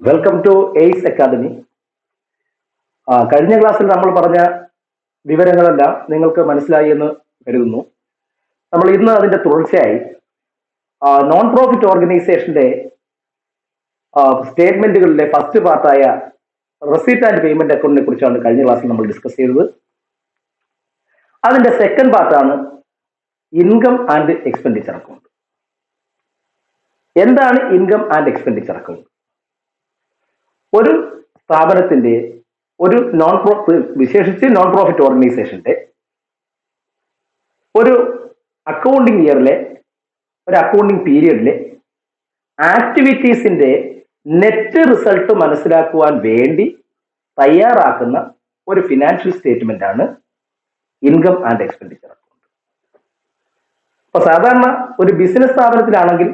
Welcome to ace academy. കഴിഞ്ഞ ക്ലാസ്സിൽ നമ്മൾ പറഞ്ഞ വിവരങ്ങളെല്ലാം നിങ്ങൾക്ക് മനസ്സിലായി എന്ന് കരുതുന്നു. നമ്മൾ ഇന്ന് അതിന്റെ തുടർച്ചയായി നോൺ പ്രോഫിറ്റ് ഓർഗനൈസേഷന്റെ സ്റ്റേറ്റ്മെന്റുകളിലെ ഫസ്റ്റ് പാർട്ടായ റെസീറ്റ് ആൻഡ് പേയ്മെന്റ് അക്കൗണ്ടിനെ കുറിച്ചാണ് കഴിഞ്ഞ ക്ലാസ്സിൽ നമ്മൾ ഡിസ്കസ് ചെയ്തത്. അതിന്റെ സെക്കൻഡ് പാർട്ടാണ് ഇൻകം ആൻഡ് എക്സ്പെൻഡിച്ചർ അക്കൗണ്ട്. എന്താണ് ഇൻകം ആൻഡ് എക്സ്പെൻഡിച്ചർ അക്കൗണ്ട്? ഒരു സ്ഥാപനത്തിന്റെ ഒരു വിശേഷിച്ച് നോൺ പ്രോഫിറ്റ് ഓർഗനൈസേഷന്റെ ഒരു അക്കൗണ്ടിങ് ഇയറിലെ ഒരു അക്കൗണ്ടിങ് പീരിയഡിലെ ആക്ടിവിറ്റീസിന്റെ നെറ്റ് റിസൾട്ട് മനസ്സിലാക്കുവാൻ വേണ്ടി തയ്യാറാക്കുന്ന ഒരു ഫിനാൻഷ്യൽ സ്റ്റേറ്റ്മെന്റ് ആണ് ഇൻകം ആൻഡ് എക്സ്പെൻഡിച്ചർ അക്കൗണ്ട്. അപ്പൊ സാധാരണ ഒരു ബിസിനസ് സ്ഥാപനത്തിലാണെങ്കിൽ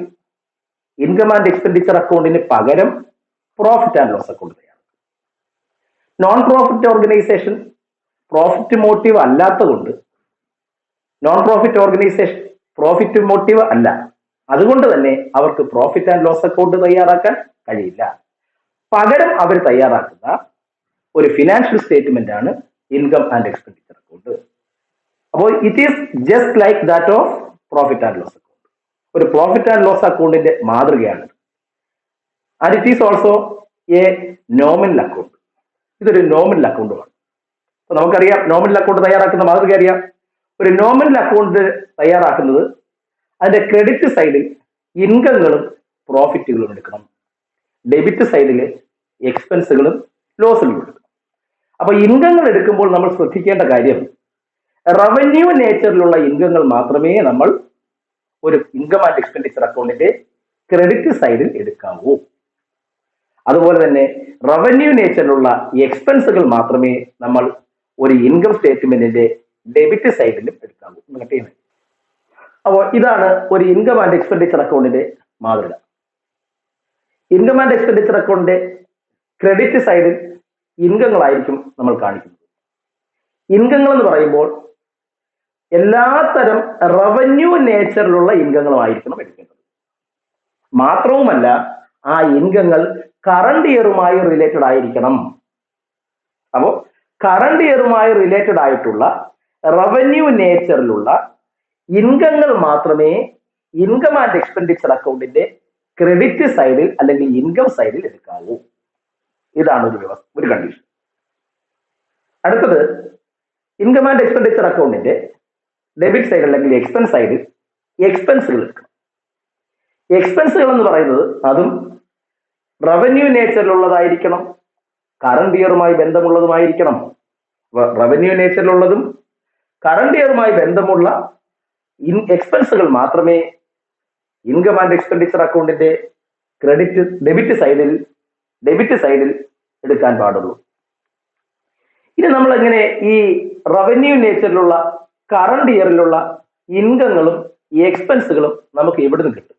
ഇൻകം ആൻഡ് എക്സ്പെൻഡിച്ചർ അക്കൗണ്ടിന് പകരം പ്രോഫിറ്റ് ആൻഡ് ലോസ് അക്കൗണ്ട് തയ്യാറാക്കും. Non profit organisation profit motive അല്ലാത്തതുകൊണ്ട് പ്രോഫിറ്റ് മോട്ടീവ് അല്ല, അതുകൊണ്ട് തന്നെ അവർക്ക് പ്രോഫിറ്റ് ആൻഡ് ലോസ് അക്കൗണ്ട് തയ്യാറാക്കാൻ കഴിയില്ല. പകരം അവർ തയ്യാറാക്കുന്ന ഒരു ഫിനാൻഷ്യൽ സ്റ്റേറ്റ്മെന്റ് ആണ് ഇൻകം ആൻഡ് എക്സ്പെൻഡിച്ചർ അക്കൗണ്ട്. അപ്പോൾ it is just like that of profit and loss account. ഒരു പ്രോഫിറ്റ് ആൻഡ് ലോസ് അക്കൗണ്ടിന്റെ മാതൃകയാണ്. And it is also a nominal account. ഇതൊരു നോമിനൽ അക്കൗണ്ടുമാണ്. അപ്പൊ നമുക്കറിയാം നോമിനൽ അക്കൗണ്ട് തയ്യാറാക്കുന്ന മാതൃക അറിയാം. ഒരു നോമിനൽ അക്കൗണ്ട് തയ്യാറാക്കുന്നത് അതിന്റെ ക്രെഡിറ്റ് സൈഡിൽ ഇൻകങ്ങളും പ്രോഫിറ്റുകളും എടുക്കണം, ഡെബിറ്റ് സൈഡിൽ എക്സ്പെൻസുകളും ലോസുകളും എടുക്കണം. അപ്പൊ ഇൻകങ്ങൾ എടുക്കുമ്പോൾ നമ്മൾ ശ്രദ്ധിക്കേണ്ട കാര്യം, റവന്യൂ നേച്ചറിലുള്ള ഇൻകങ്ങൾ മാത്രമേ നമ്മൾ ഒരു ഇൻകം ആൻഡ് എക്സ്പെൻഡിച്ചർ അക്കൗണ്ടിന്റെ ക്രെഡിറ്റ് സൈഡിൽ എടുക്കാവൂ. അതുപോലെ തന്നെ റവന്യൂ നേച്ചറിലുള്ള എക്സ്പെൻസുകൾ മാത്രമേ നമ്മൾ ഒരു ഇൻകം സ്റ്റേറ്റ്മെന്റിന്റെ ഡെബിറ്റ് സൈഡിലും എടുക്കാവൂ. അപ്പോൾ ഇതാണ് ഒരു ഇൻകം ആൻഡ് എക്സ്പെൻഡിച്ചർ അക്കൗണ്ടിന്റെ മാതൃക. ഇൻകം ആൻഡ് എക്സ്പെൻഡിച്ചർ അക്കൗണ്ടിന്റെ ക്രെഡിറ്റ് സൈഡിൽ ഇൻകങ്ങളായിരിക്കും നമ്മൾ കാണിക്കുന്നത്. ഇൻകങ്ങൾ എന്ന് പറയുമ്പോൾ എല്ലാത്തരം റവന്യൂ നേച്ചറിലുള്ള ഇൻകങ്ങളുമായിരിക്കണം എടുക്കേണ്ടത്. മാത്രവുമല്ല, ആ ഇൻകങ്ങൾ കറണ്ട് ഇയറുമായി റിലേറ്റഡ് ആയിരിക്കണം. അപ്പോൾ കറണ്ട് ഇയറുമായി റിലേറ്റഡ് ആയിട്ടുള്ള റവന്യൂ നേച്ചറിലുള്ള ഇൻകങ്ങൾ മാത്രമേ ഇൻകം ആൻഡ് എക്സ്പെൻഡിച്ചർ അക്കൗണ്ടിന്റെ ക്രെഡിറ്റ് സൈഡിൽ അല്ലെങ്കിൽ ഇൻകം സൈഡിൽ എടുക്കാവൂ. ഇതാണ് ഒരു കണ്ടീഷൻ. അടുത്തത്, ഇൻകം ആൻഡ് എക്സ്പെൻഡിച്ചർ അക്കൗണ്ടിന്റെ ഡെബിറ്റ് സൈഡ് അല്ലെങ്കിൽ എക്സ്പെൻസ് സൈഡിൽ എക്സ്പെൻസുകൾ എടുക്കണം. എക്സ്പെൻസുകൾ എന്ന് പറയുന്നത് അതും റവന്യൂ നേച്ചറിലുള്ളതായിരിക്കണം, കറണ്ട് ഇയറുമായി ബന്ധമുള്ളതുമായിരിക്കണം. റവന്യൂ നേച്ചറിലുള്ളതും കറണ്ട് ഇയറുമായി ബന്ധമുള്ള എക്സ്പെൻസുകൾ മാത്രമേ ഇൻകം ആൻഡ് എക്സ്പെൻഡിച്ചർ അക്കൗണ്ടിന്റെ ഡെബിറ്റ് സൈഡിൽ എടുക്കാൻ പാടുള്ളൂ. ഇനി നമ്മൾ എങ്ങനെ ഈ റവന്യൂ നേച്ചറിലുള്ള കറണ്ട് ഇയറിലുള്ള ഇൻകങ്ങളും എക്സ്പെൻസുകളും നമുക്ക് എവിടുന്ന് കിട്ടും?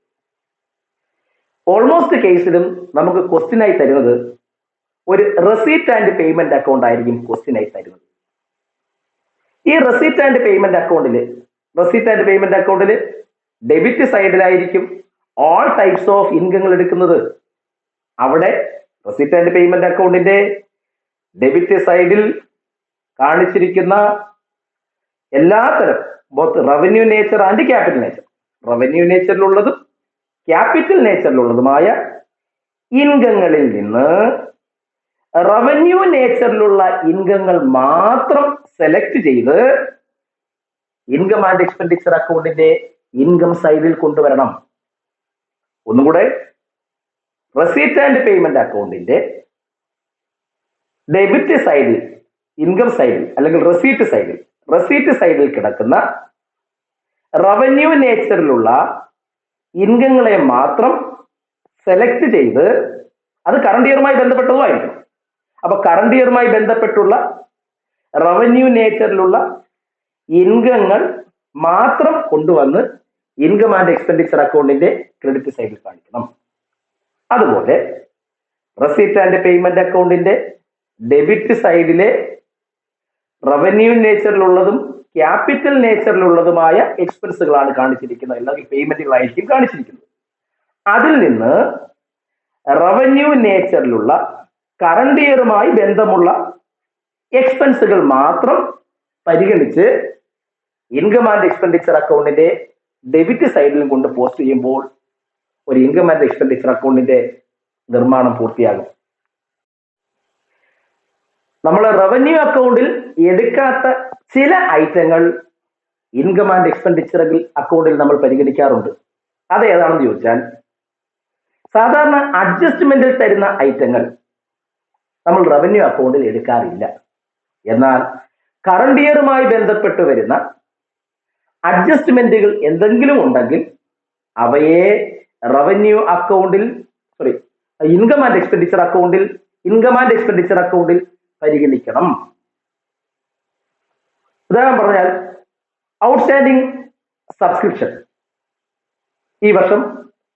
ഓൾമോസ്റ്റ് കേസിലും നമുക്ക് ക്വസ്റ്റ്യനായി തരുന്നത് ഒരു റെസീറ്റ് ആൻഡ് പേയ്മെന്റ് അക്കൗണ്ട് ആയിരിക്കും ക്വസ്റ്റ്യനായി തരുന്നത്. ഈ റെസീറ്റ് ആൻഡ് പേയ്മെന്റ് അക്കൗണ്ടിൽ ഡെബിറ്റ് സൈഡിലായിരിക്കും ഓൾ ടൈപ്സ് ഓഫ് ഇൻകങ്ങൾ എടുക്കുന്നത്. അവിടെ റെസീറ്റ് ആൻഡ് പേയ്മെന്റ് അക്കൗണ്ടിന്റെ ഡെബിറ്റ് സൈഡിൽ കാണിച്ചിരിക്കുന്ന എല്ലാത്തരം both revenue nature and capital nature, revenue നേച്ചറിലുള്ളതും ക്യാപിറ്റൽ നേച്ചറിലുള്ളതുമായ ഇൻകങ്ങളിൽ നിന്ന് റവന്യൂ നേച്ചറിലുള്ള ഇൻകങ്ങൾ മാത്രം സെലക്ട് ചെയ്ത് ഇൻകം ആൻഡ് എക്സ്പെൻഡിച്ചർ അക്കൗണ്ടിന്റെ ഇൻകം സൈഡിൽ കൊണ്ടുവരണം. ഒന്നുകൂടെ, റെസീറ്റ് ആൻഡ് പേയ്മെന്റ് അക്കൗണ്ടിന്റെ ഡെബിറ്റ് സൈഡിൽ, ഇൻകം സൈഡിൽ അല്ലെങ്കിൽ റെസീറ്റ് സൈഡിൽ കിടക്കുന്ന റവന്യൂ നേച്ചറിലുള്ള ഇൻകങ്ങളെ മാത്രം സെലക്ട് ചെയ്ത്, അത് കറണ്ട് ഇയറുമായി ബന്ധപ്പെട്ടതുമായിരിക്കണം. അപ്പൊ കറണ്ട് ഇയറുമായി ബന്ധപ്പെട്ടുള്ള റവന്യൂ നേച്ചറിലുള്ള ഇൻകങ്ങൾ മാത്രം കൊണ്ടുവന്ന് ഇൻകം ആൻഡ് എക്സ്പെൻഡിച്ചർ അക്കൗണ്ടിന്റെ ക്രെഡിറ്റ് സൈഡിൽ കാണിക്കണം. അതുപോലെ റെസീറ്റ് ആൻഡ് പേയ്മെന്റ് അക്കൗണ്ടിന്റെ ഡെബിറ്റ് സൈഡിലെ റവന്യൂ നേച്ചറിലുള്ളതും ക്യാപിറ്റൽ നേച്ചറിലുള്ളതുമായ എക്സ്പെൻസുകളാണ് കാണിച്ചിരിക്കുന്നത്, അല്ലെങ്കിൽ പേയ്മെന്റുകളായിരിക്കും കാണിച്ചിരിക്കുന്നത്. അതിൽ നിന്ന് റവന്യൂ നേച്ചറിലുള്ള കറണ്ട് ഇയറുമായി ബന്ധമുള്ള എക്സ്പെൻസുകൾ മാത്രം പരിഗണിച്ച് ഇൻകം ആൻഡ് എക്സ്പെൻഡിച്ചർ അക്കൗണ്ടിന്റെ ഡെബിറ്റ് സൈഡിലും കൊണ്ട് പോസ്റ്റ് ചെയ്യുമ്പോൾ ഒരു ഇൻകം ആൻഡ് എക്സ്പെൻഡിച്ചർ അക്കൗണ്ടിന്റെ നിർമ്മാണം പൂർത്തിയാകും. നമ്മൾ റവന്യൂ അക്കൗണ്ടിൽ എടുക്കാത്ത ചില ഐറ്റങ്ങൾ ഇൻകം ആൻഡ് എക്സ്പെൻഡിച്ചർ അക്കൗണ്ടിൽ നമ്മൾ പരിഗണിക്കാറുണ്ട്. അത് ഏതാണെന്ന് ചോദിച്ചാൽ, സാധാരണ അഡ്ജസ്റ്റ്മെന്റിൽ തരുന്ന ഐറ്റങ്ങൾ നമ്മൾ റവന്യൂ അക്കൗണ്ടിൽ എടുക്കാറില്ല. എന്നാൽ കറണ്ട് ഇയറുമായി ബന്ധപ്പെട്ട് വരുന്ന അഡ്ജസ്റ്റ്മെന്റുകൾ എന്തെങ്കിലും ഉണ്ടെങ്കിൽ അവയെ റവന്യൂ അക്കൗണ്ടിൽ ഇൻകം ആൻഡ് എക്സ്പെൻഡിച്ചർ അക്കൗണ്ടിൽ പരിഗണിക്കണം. ഉദാഹരണം പറഞ്ഞാൽ, ഔട്ട്സ്റ്റാൻഡിങ് സബ്സ്ക്രിപ്ഷൻ, ഈ വർഷം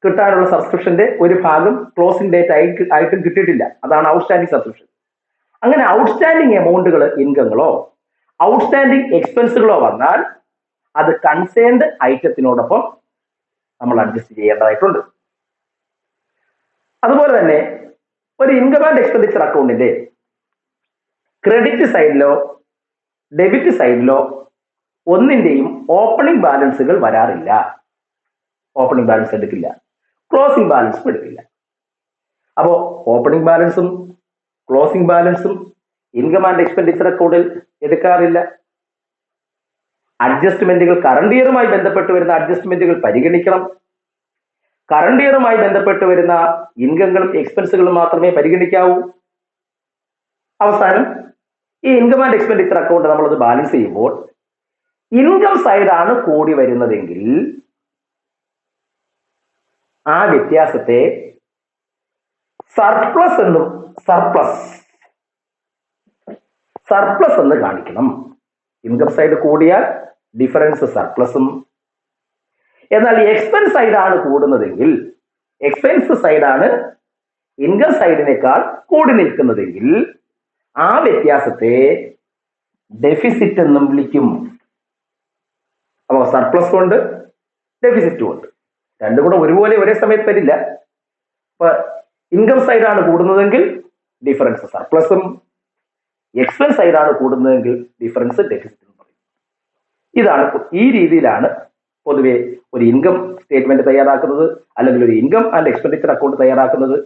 കിട്ടാനുള്ള സബ്സ്ക്രിപ്ഷന്റെ ഒരു ഭാഗം ക്ലോസിംഗ് ഡേറ്റ് ആയിട്ടും കിട്ടിയിട്ടില്ല. അതാണ് ഔട്ട്സ്റ്റാൻഡിങ് സബ്സ്ക്രിപ്ഷൻ. അങ്ങനെ ഔട്ട്സ്റ്റാൻഡിങ് എമൗണ്ടുകൾ, ഇൻകങ്ങളോ ഔട്ട്സ്റ്റാൻഡിങ് എക്സ്പെൻസുകളോ വന്നാൽ അത് കൺസേൺഡ് ഐറ്റത്തിനോടൊപ്പം നമ്മൾ അഡ്ജസ്റ്റ് ചെയ്യേണ്ടതായിട്ടുണ്ട്. അതുപോലെ തന്നെ ഒരു ഇൻകം ആൻഡ് എക്സ്പെൻഡിച്ചർ അക്കൗണ്ടിന്റെ ക്രെഡിറ്റ് സൈഡിലോ ഡെബിറ്റ് സൈഡിലോ ഒന്നിന്റെയും ഓപ്പണിംഗ് ബാലൻസുകൾ വരാറില്ല. ഓപ്പണിംഗ് ബാലൻസ് എടുക്കില്ല, ക്ലോസിംഗ് ബാലൻസും എടുക്കില്ല. അപ്പോ ഓപ്പണിംഗ് ബാലൻസും ക്ലോസിംഗ് ബാലൻസും ഇൻകം ആൻഡ് എക്സ്പെൻഡിച്ചർ അക്കൗണ്ടിൽ എടുക്കാറില്ല. അഡ്ജസ്റ്റ്മെന്റുകൾ, കറണ്ട് ഇയറുമായി ബന്ധപ്പെട്ട് വരുന്ന അഡ്ജസ്റ്റ്മെന്റുകൾ പരിഗണിക്കണം. കറണ്ട് ഇയറുമായി ബന്ധപ്പെട്ട് വരുന്ന ഇൻകങ്ങളും എക്സ്പെൻസുകളും മാത്രമേ പരിഗണിക്കാവൂ. അവസാനം ഈ ഇൻകം ആൻഡ് എക്സ്പെൻഡിച്ചർ അക്കൗണ്ട് നമ്മളത് ബാലൻസ് ചെയ്യുമ്പോൾ ഇൻകം സൈഡാണ് കൂടി വരുന്നതെങ്കിൽ ആ വ്യത്യാസത്തെ സർപ്ലസ് എന്ന് കാണിക്കണം. ഇൻകം സൈഡ് കൂടിയാൽ ഡിഫറൻസ് സർപ്ലസും, എന്നാൽ എക്സ്പെൻസ് സൈഡാണ് കൂടുന്നതെങ്കിൽ, എക്സ്പെൻസ് സൈഡാണ് ഇൻകം സൈഡിനേക്കാൾ കൂടി നിൽക്കുന്നതെങ്കിൽ ആ വ്യത്യാസത്തെ ഡെഫിസിറ്റ് എന്നും വിളിക്കും. അപ്പോൾ സർപ്ലസ് കൊണ്ട് ഡെഫിസിറ്റും ഉണ്ട്, രണ്ടും കൂടെ ഒരുപോലെ ഒരേ സമയത്ത് വരില്ല. അപ്പൊ ഇൻകം സൈഡാണ് കൂടുന്നതെങ്കിൽ ഡിഫറൻസ് സർപ്ലസും, എക്സ്പെൻസ് സൈഡാണ് കൂടുന്നതെങ്കിൽ ഡിഫറൻസ് ഡെഫിസിറ്റും പറയും. ഈ രീതിയിലാണ് പൊതുവെ ഒരു ഇൻകം സ്റ്റേറ്റ്മെന്റ് തയ്യാറാക്കുന്നത്, അല്ലെങ്കിൽ ഒരു ഇൻകം ആൻഡ് എക്സ്പെൻഡിച്ചർ അക്കൗണ്ട് തയ്യാറാക്കുന്നത്.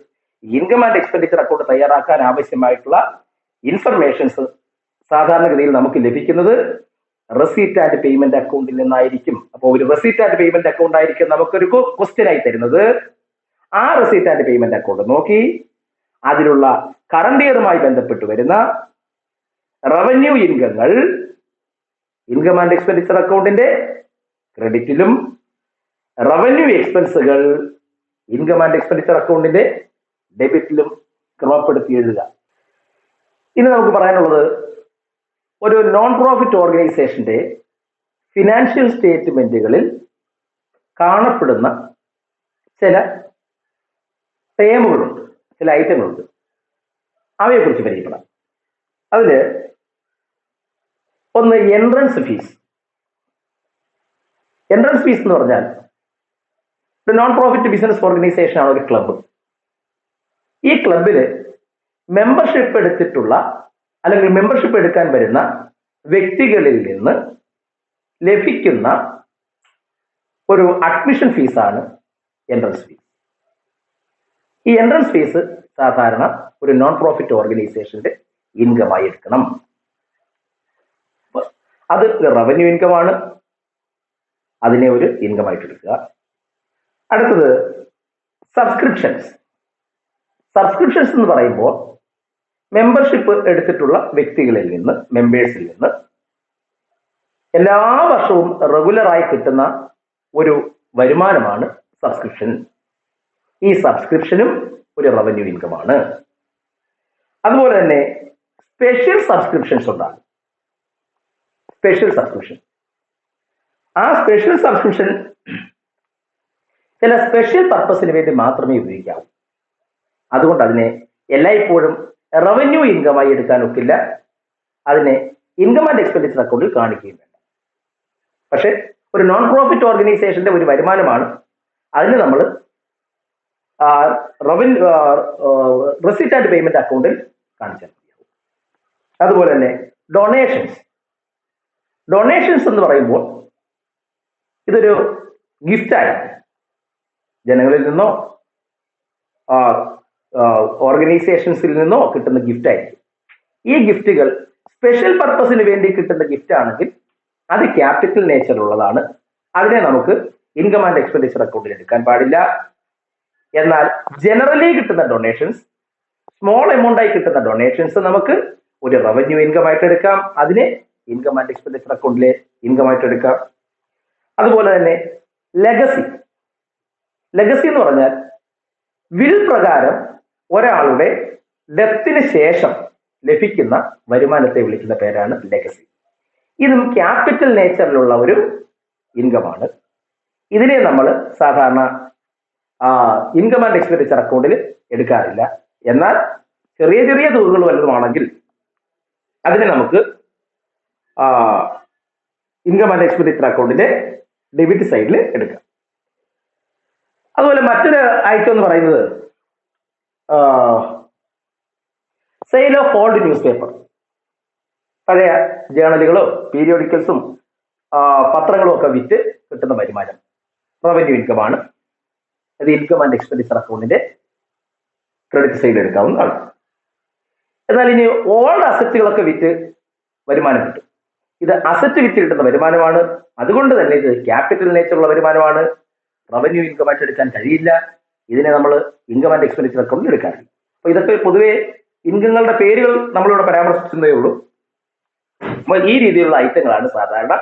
ഇൻകം ആൻഡ് എക്സ്പെൻഡിച്ചർ അക്കൗണ്ട് തയ്യാറാക്കാൻ ആവശ്യമായിട്ടുള്ള ഇൻഫർമേഷൻസ് സാധാരണഗതിയിൽ നമുക്ക് ലഭിക്കുന്നത് റെസീറ്റ് ആൻഡ് പേയ്മെന്റ് അക്കൗണ്ടിൽ നിന്നായിരിക്കും. അപ്പോൾ ഒരു റെസീറ്റ് ആൻഡ് പേയ്മെന്റ് അക്കൗണ്ട് ആയിരിക്കും നമുക്കൊരു ക്വസ്റ്റ്യൻ ആയി തരുന്നത്. ആ റെസീറ്റ് ആൻഡ് പേയ്മെന്റ് അക്കൗണ്ട് നോക്കി അതിലുള്ള കറണ്ട് ഇയറുമായി ബന്ധപ്പെട്ട് വരുന്ന റവന്യൂ ഇൻകങ്ങൾ ഇൻകം ആൻഡ് എക്സ്പെൻഡിച്ചർ അക്കൗണ്ടിന്റെ ക്രെഡിറ്റിലും, റവന്യൂ എക്സ്പെൻസുകൾ ഇൻകം ആൻഡ് എക്സ്പെൻഡിച്ചർ അക്കൗണ്ടിന്റെ ഡെബിറ്റിലും ക്രമപ്പെടുത്തി എഴുതുക. ഇനി നമുക്ക് പറയാനുള്ളത്, ഒരു നോൺ പ്രോഫിറ്റ് ഓർഗനൈസേഷന്റെ ഫിനാൻഷ്യൽ സ്റ്റേറ്റ്മെന്റുകളിൽ കാണപ്പെടുന്ന ചില ടേമുകളുണ്ട്, ചില ഐറ്റങ്ങളുണ്ട്. അവയെക്കുറിച്ച് പരിചയപ്പെടാം. അതില് ഒന്ന് എൻട്രൻസ് ഫീസ്. എൻട്രൻസ് ഫീസ് എന്ന് പറഞ്ഞാൽ, ഒരു നോൺ പ്രോഫിറ്റ് ബിസിനസ് ഓർഗനൈസേഷൻ ആണ് ഒരു ക്ലബ്ബ്. ഈ ക്ലബില് മെമ്പർഷിപ്പ് എടുത്തിട്ടുള്ള അല്ലെങ്കിൽ മെമ്പർഷിപ്പ് എടുക്കാൻ വരുന്ന വ്യക്തികളിൽ നിന്ന് ലഭിക്കുന്ന ഒരു അഡ്മിഷൻ ഫീസാണ് എൻട്രൻസ് ഫീസ്. ഈ എൻട്രൻസ് ഫീസ് സാധാരണ ഒരു നോൺ പ്രോഫിറ്റ് ഓർഗനൈസേഷന്റെ ഇൻകമായി എടുക്കണം. അത് റവന്യൂ ഇൻകമാണ്, അതിനെ ഒരു ഇൻകമായിട്ട് എടുക്കുക. അടുത്തത് സബ്സ്ക്രിപ്ഷൻസ്. സബ്സ്ക്രിപ്ഷൻസ് എന്ന് പറയുമ്പോൾ മെമ്പർഷിപ്പ് എടുത്തിട്ടുള്ള വ്യക്തികളിൽ നിന്ന്, മെമ്പേഴ്സിൽ നിന്ന് എല്ലാ വർഷവും റെഗുലറായി കിട്ടുന്ന ഒരു വരുമാനമാണ് സബ്സ്ക്രിപ്ഷൻ. ഈ സബ്സ്ക്രിപ്ഷനും ഒരു റവന്യൂ ഇൻകമാണ്. അതുപോലെ തന്നെ സ്പെഷ്യൽ സബ്സ്ക്രിപ്ഷൻസ് ഉണ്ടാകും. സ്പെഷ്യൽ സബ്സ്ക്രിപ്ഷൻ, ആ സ്പെഷ്യൽ സബ്സ്ക്രിപ്ഷൻ ചില സ്പെഷ്യൽ പർപ്പസിന് വേണ്ടി മാത്രമേ ഉപയോഗിക്കാവൂ. അതുകൊണ്ട് അതിനെ എല്ലായ്പ്പോഴും റവന്യൂ ഇൻകമായി എടുക്കാൻ ഒക്കില്ല, അതിനെ ഇൻകം ആൻഡ് എക്സ്പെൻഡിച്ചർ അക്കൗണ്ടിൽ കാണിക്കുകയും വേണ്ട. പക്ഷെ ഒരു നോൺ പ്രോഫിറ്റ് ഓർഗനൈസേഷന്റെ ഒരു വരുമാനമാണ്, അതിന് നമ്മൾ റവന്യൂ റെസിപ്റ്റ് ആൻഡ് പേയ്മെന്റ് അക്കൗണ്ടിൽ കാണിച്ചാൽ മതിയാവും. അതുപോലെ തന്നെ ഡൊണേഷൻസ് എന്ന് പറയുമ്പോൾ ഇതൊരു ഗിഫ്റ്റായി ജനങ്ങളിൽ നിന്നോ ഓർഗനൈസേഷൻസിൽ നിന്നോ കിട്ടുന്ന ഗിഫ്റ്റായിരിക്കും. ഈ ഗിഫ്റ്റുകൾ സ്പെഷ്യൽ പർപ്പസിന് വേണ്ടി കിട്ടുന്ന ഗിഫ്റ്റ് ആണെങ്കിൽ അത് ക്യാപിറ്റൽ നേച്ചർ ഉള്ളതാണ്. അതിനെ നമുക്ക് ഇൻകം ആൻഡ് എക്സ്പെൻഡിച്ചർ അക്കൗണ്ടിൽ എടുക്കാൻ പാടില്ല. എന്നാൽ ജനറലി കിട്ടുന്ന ഡൊണേഷൻസ്, സ്മോൾ എമൗണ്ട് ആയി കിട്ടുന്ന ഡൊണേഷൻസ് നമുക്ക് ഒരു റവന്യൂ ഇൻകം ആയിട്ട് എടുക്കാം. അതിനെ ഇൻകം ആൻഡ് എക്സ്പെൻഡിച്ചർ അക്കൗണ്ടിലെ ഇൻകം ആയിട്ട് എടുക്കാം. അതുപോലെ തന്നെ ലെഗസി എന്ന് പറഞ്ഞാൽ വിൽ പ്രകാരം ഒരാളുടെ ഡെത്തിന് ശേഷം ലഭിക്കുന്ന വരുമാനത്തെ വിളിക്കുന്ന പേരാണ് ലെഗസി. ഇതും ക്യാപിറ്റൽ നേച്ചറിലുള്ള ഒരു ഇൻകമാണ്. ഇതിനെ നമ്മൾ സാധാരണ ഇൻകം ആൻഡ് എക്സ്പെൻഡിച്ചർ അക്കൗണ്ടിൽ എടുക്കാറില്ല. എന്നാൽ ചെറിയ ചെറിയ തുകകൾ വലുതുമാണെങ്കിൽ അതിനെ നമുക്ക് ഇൻകം ആൻഡ് എക്സ്പെൻഡിച്ചർ അക്കൗണ്ടിന്റെ ഡെബിറ്റ് സൈഡിൽ എടുക്കാം. അതുപോലെ മറ്റൊരു ഐറ്റം എന്ന് പറയുന്നത് sale of old news paper. പഴയ ജേണലുകളോ പീരിയോഡിക്കൽസും പത്രങ്ങളും ഒക്കെ വിറ്റ് കിട്ടുന്ന വരുമാനം റവന്യൂ ഇൻകമാണ്. അത് ഇൻകം ആൻഡ് എക്സ്പെൻഡിച്ചർ അക്കൗണ്ടിന്റെ ക്രെഡിറ്റ് സൈഡിൽ എടുക്കാവുന്നതാണ്. എന്നാൽ ഇനി ഓൾഡ് അസറ്റുകളൊക്കെ വിറ്റ് വരുമാനം കിട്ടും. ഇത് അസറ്റ് വിറ്റ് കിട്ടുന്ന വരുമാനമാണ്. അതുകൊണ്ട് തന്നെ ഇത് ക്യാപിറ്റൽ നേച്ചറുള്ള വരുമാനമാണ്. റവന്യൂ ഇൻകം ആയിട്ട് എടുക്കാൻ കഴിയില്ല. ഇതിനെ നമ്മൾ ഇൻകം ആൻഡ് എക്സ്പെൻഡിച്ചർ അക്കൗണ്ടിൽ എടുക്കാറില്ല. അപ്പൊ ഇതൊക്കെ പൊതുവെ ഇൻകങ്ങളുടെ പേരുകൾ നമ്മളിവിടെ പരാമർശിക്കുന്നതേ ഉള്ളൂ. അപ്പോൾ ഈ രീതിയിലുള്ള ഐറ്റങ്ങളാണ് സാധാരണ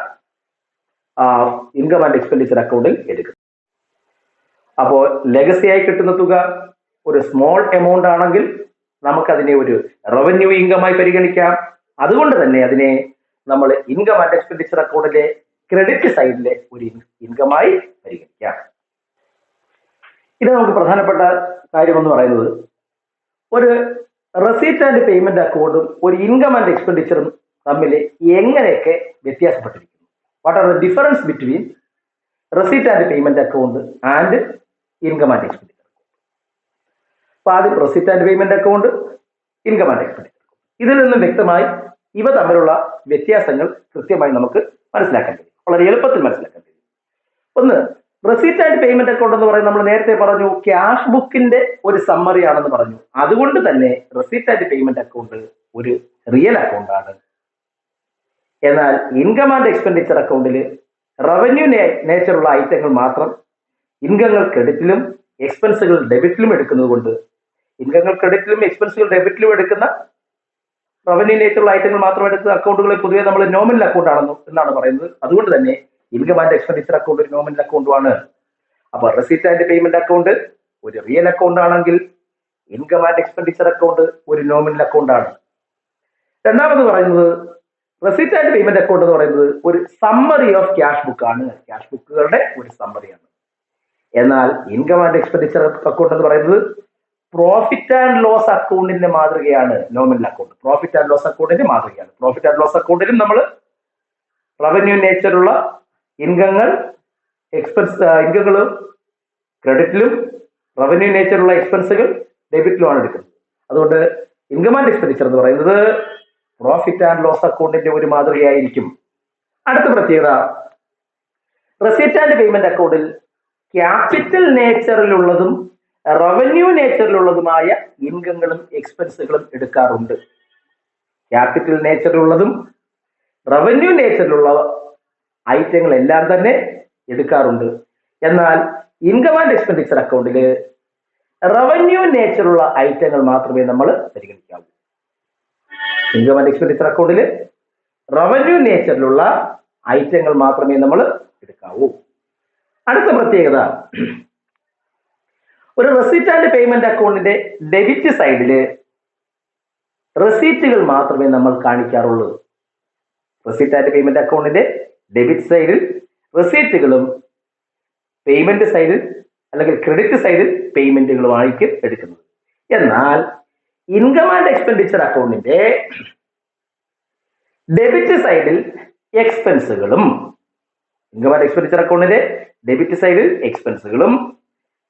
ഇൻകം ആൻഡ് എക്സ്പെൻഡിച്ചർ അക്കൗണ്ടിൽ എടുക്കുന്നത്. അപ്പോൾ ലെഗസിയായി കിട്ടുന്ന തുക ഒരു സ്മോൾ എമൗണ്ട് ആണെങ്കിൽ നമുക്കതിനെ ഒരു റവന്യൂ ഇൻകമായി പരിഗണിക്കാം. അതുകൊണ്ട് തന്നെ അതിനെ നമ്മൾ ഇൻകം ആൻഡ് എക്സ്പെൻഡിച്ചർ അക്കൗണ്ടിലെ ക്രെഡിറ്റ് സൈഡിലെ ഒരു ഇൻകമായി പരിഗണിക്കാം. ഇത് നമുക്ക് പ്രധാനപ്പെട്ട കാര്യമെന്ന് പറയുന്നത് ഒരു റെസീറ്റ് ആൻഡ് പേയ്മെന്റ് അക്കൗണ്ടും ഒരു ഇൻകം ആൻഡ് എക്സ്പെൻഡിച്ചറും തമ്മിൽ എങ്ങനെയൊക്കെ വ്യത്യാസപ്പെട്ടിരിക്കുന്നു. What are the difference between receipt and payment account and income and expenditure. അപ്പൊ ആദ്യം receipt and payment account, income and expenditure. ഇതിൽ നിന്നും വ്യക്തമായി ഇവ തമ്മിലുള്ള വ്യത്യാസങ്ങൾ കൃത്യമായി നമുക്ക് മനസ്സിലാക്കാൻ കഴിയും, വളരെ എളുപ്പത്തിൽ മനസ്സിലാക്കാൻ കഴിയും. ഒന്ന്, റെസീറ്റ് ആൻഡ് പേയ്മെന്റ് അക്കൗണ്ട് എന്ന് പറയുന്നത് നമ്മൾ നേരത്തെ പറഞ്ഞു ക്യാഷ് ബുക്കിന്റെ ഒരു സമ്മറി ആണെന്ന് പറഞ്ഞു. അതുകൊണ്ട് തന്നെ റെസീറ്റ് ആൻഡ് പേയ്മെന്റ് അക്കൗണ്ട് ഒരു റിയൽ അക്കൗണ്ട് ആണ്. എന്നാൽ ഇൻകം ആൻഡ് എക്സ്പെൻഡിച്ചർ അക്കൗണ്ടിൽ റവന്യൂ നേച്ചറുള്ള ഐറ്റങ്ങൾ മാത്രം ഇൻകങ്ങൾ ക്രെഡിറ്റിലും എക്സ്പെൻസുകൾ ഡെബിറ്റിലും എടുക്കുന്നത് കൊണ്ട് ഇൻകങ്ങൾ ക്രെഡിറ്റിലും എക്സ്പെൻസുകൾ ഡെബിറ്റിലും എടുക്കുന്ന റവന്യൂ നേച്ചറുള്ള ഐറ്റങ്ങൾ മാത്രം എടുക്കുന്ന അക്കൗണ്ടുകളെ പൊതുവെ നമ്മൾ നോമിനൽ അക്കൗണ്ട് ആണെന്ന് എന്നാണ് പറയുന്നത്. അതുകൊണ്ട് തന്നെ ഇൻകം ആൻഡ് എക്സ്പെൻഡിച്ചർ അക്കൗണ്ട് ഒരു നോമിനൽ അക്കൗണ്ടുമാണ്. അപ്പൊ റെസീറ്റ് ആൻഡ് പേയ്മെന്റ് അക്കൗണ്ട് ഒരു റിയൽ അക്കൗണ്ട് ആണെങ്കിൽ ഇൻകം ആൻഡ് എക്സ്പെൻഡിച്ചർ അക്കൗണ്ട് ഒരു നോമിനൽ അക്കൗണ്ട് ആണ്. രണ്ടാമത് പറയുന്നത് റെസീറ്റ് ആൻഡ് പേയ്മെന്റ് അക്കൗണ്ട് എന്ന് പറയുന്നത് ഒരു സമ്മറി ഓഫ് ക്യാഷ് ബുക്ക് ആണ്, ക്യാഷ് ബുക്കുകളുടെ ഒരു സമ്മറിയാണ്. എന്നാൽ ഇൻകം ആൻഡ് എക്സ്പെൻഡിച്ചർ അക്കൗണ്ട് എന്ന് പറയുന്നത് പ്രോഫിറ്റ് ആൻഡ് ലോസ് അക്കൗണ്ടിന്റെ മാതൃകയാണ്. Nominal account profit and loss അക്കൗണ്ടിന്റെ മാതൃകയാണ്. പ്രോഫിറ്റ് ആൻഡ് ലോസ് അക്കൗണ്ടിലും നമ്മൾ റവന്യൂ നേച്ചറുള്ള ഇൻകങ്ങൾ ഇൻകങ്ങളും ക്രെഡിറ്റിലും റവന്യൂ നേച്ചറുള്ള എക്സ്പെൻസുകൾ ഡെബിറ്റിലുമാണ് എടുക്കുന്നത്. അതുകൊണ്ട് ഇൻകം ആൻഡ് എക്സ്പെൻഡിച്ചർ എന്ന് പറയുന്നത് പ്രോഫിറ്റ് ആൻഡ് ലോസ് അക്കൗണ്ടിന്റെ ഒരു മാതൃകയായിരിക്കും. അടുത്ത പ്രത്യേകത, റെസീറ്റ് ആൻഡ് പേയ്മെന്റ് അക്കൗണ്ടിൽ ക്യാപിറ്റൽ നേച്ചറിലുള്ളതും റവന്യൂ നേച്ചറിലുള്ളതുമായ ഇൻകങ്ങളും എക്സ്പെൻസുകളും എടുക്കാറുണ്ട്. ക്യാപിറ്റൽ നേച്ചറിലുള്ളതും റവന്യൂ നേച്ചറിലുള്ള ഐറ്റങ്ങൾ എല്ലാം തന്നെ എടുക്കാറുണ്ട്. എന്നാൽ ഇൻകം ആൻഡ് എക്സ്പെൻഡിച്ചർ അക്കൗണ്ടിൽ റവന്യൂ നേച്ചറുള്ള ഐറ്റങ്ങൾ മാത്രമേ നമ്മൾ പരിഗണിക്കാവൂ. ഇൻകം ആൻഡ് എക്സ്പെൻഡിച്ചർ അക്കൗണ്ടിൽ റവന്യൂ നേച്ചറിലുള്ള ഐറ്റങ്ങൾ മാത്രമേ നമ്മൾ എടുക്കാവൂ. അടുത്ത പ്രത്യേകത, ഒരു റെസീറ്റ് ആൻഡ് പേയ്മെന്റ് അക്കൗണ്ടിന്റെ ഡെബിറ്റ് സൈഡില് റെസീറ്റുകൾ മാത്രമേ നമ്മൾ കാണിക്കാറുള്ളൂ. റെസീറ്റ് ആൻഡ് പേയ്മെന്റ് അക്കൗണ്ടിന്റെ ഡെബിറ്റ് സൈഡിൽ റെസീറ്റുകളും പേയ്മെന്റ് സൈഡിൽ അല്ലെങ്കിൽ ക്രെഡിറ്റ് സൈഡിൽ പേയ്മെന്റുകളുമായിരിക്കും എടുക്കുന്നത്. എന്നാൽ ഇൻകം ആൻഡ് എക്സ്പെൻഡിച്ചർ അക്കൗണ്ടിന്റെ ഡെബിറ്റ് സൈഡിൽ എക്സ്പെൻസുകളും, ഇൻകം ആൻഡ് എക്സ്പെൻഡിച്ചർ അക്കൗണ്ടിന്റെ ഡെബിറ്റ് സൈഡിൽ എക്സ്പെൻസുകളും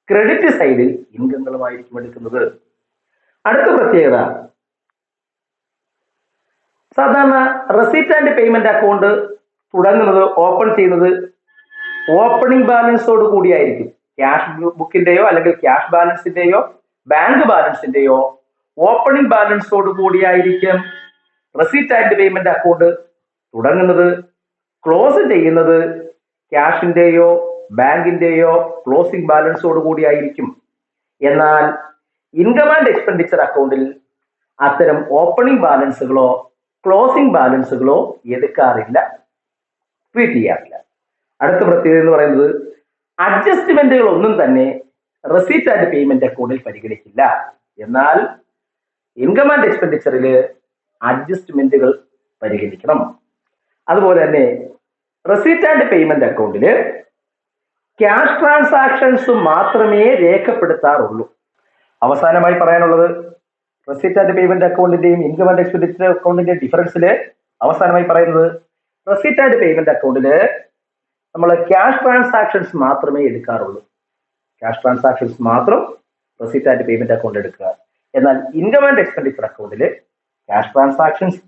ക്രെഡിറ്റ് സൈഡിൽ ഇൻകങ്ങളുമായിരിക്കും എടുക്കുന്നത്. അടുത്ത പ്രത്യേകത, സാധാരണ റെസിപ്റ്റ് ആൻഡ് പേയ്മെന്റ് അക്കൗണ്ട് തുടങ്ങുന്നത്, ഓപ്പൺ ചെയ്യുന്നത് ഓപ്പണിംഗ് ബാലൻസോട് കൂടിയായിരിക്കും. ക്യാഷ് ബുക്കിന്റെയോ അല്ലെങ്കിൽ ക്യാഷ് ബാലൻസിന്റെയോ ബാങ്ക് ബാലൻസിന്റെയോ ഓപ്പണിംഗ് ബാലൻസോട് കൂടിയായിരിക്കും റെസിപ്റ്റ് ആൻഡ് പേയ്മെന്റ് അക്കൗണ്ട് തുടങ്ങുന്നത്. ക്ലോസ് ചെയ്യുന്നത് ക്യാഷിന്റെയോ ബാങ്കിന്റെയോ ക്ലോസിംഗ് ബാലൻസോട് കൂടിയായിരിക്കും. എന്നാൽ ഇൻകം ആൻഡ് എക്സ്പെൻഡിച്ചർ അക്കൗണ്ടിൽ അത്തരം ഓപ്പണിംഗ് ബാലൻസുകളോ ക്ലോസിംഗ് ബാലൻസുകളോ എടുക്കാറില്ല, ട്രീറ്റ് ചെയ്യാറില്ല. അടുത്ത പ്രത്യേകത എന്ന് പറയുന്നത്, അഡ്ജസ്റ്റ്മെന്റുകൾ ഒന്നും തന്നെ റെസിപ്റ്റ് ആൻഡ് പേയ്മെന്റ് അക്കൗണ്ടിൽ പരിഗണിക്കില്ല. എന്നാൽ ഇൻകം ആൻഡ് എക്സ്പെൻഡിച്ചറിൽ അഡ്ജസ്റ്റ്മെന്റുകൾ പരിഗണിക്കണം. അതുപോലെ തന്നെ റെസിപ്റ്റ് ആൻഡ് പേയ്മെന്റ് അക്കൗണ്ടില് ക്യാഷ് ട്രാൻസാക്ഷൻസ് മാത്രമേ രേഖപ്പെടുത്താറുള്ളൂ. അവസാനമായി പറയാനുള്ളത്, റെസിപ്റ്റ് ആൻഡ് പേയ്മെന്റ് അക്കൗണ്ടിന്റെയും ഇൻകം ആൻഡ് എക്സ്പെൻഡിച്ചർ അക്കൗണ്ടിന്റെ ഡിഫറൻസില് അവസാനമായി പറയുന്നത്, റെസിപ്റ്റ് ആൻഡ് പേയ്മെന്റ് അക്കൗണ്ടില് നമ്മൾ ക്യാഷ് ട്രാൻസാക്ഷൻസ് മാത്രമേ എടുക്കാറുള്ളൂ. ക്യാഷ് ട്രാൻസാക്ഷൻസ് മാത്രം റെസിപ്റ്റ് ആൻഡ് പേയ്മെന്റ് അക്കൗണ്ട് എടുക്കുക. എന്നാൽ ഇൻകം ആൻഡ് എക്സ്പെൻഡിച്ചർ അക്കൗണ്ടില് ക്യാഷ് ട്രാൻസാക്ഷൻസ്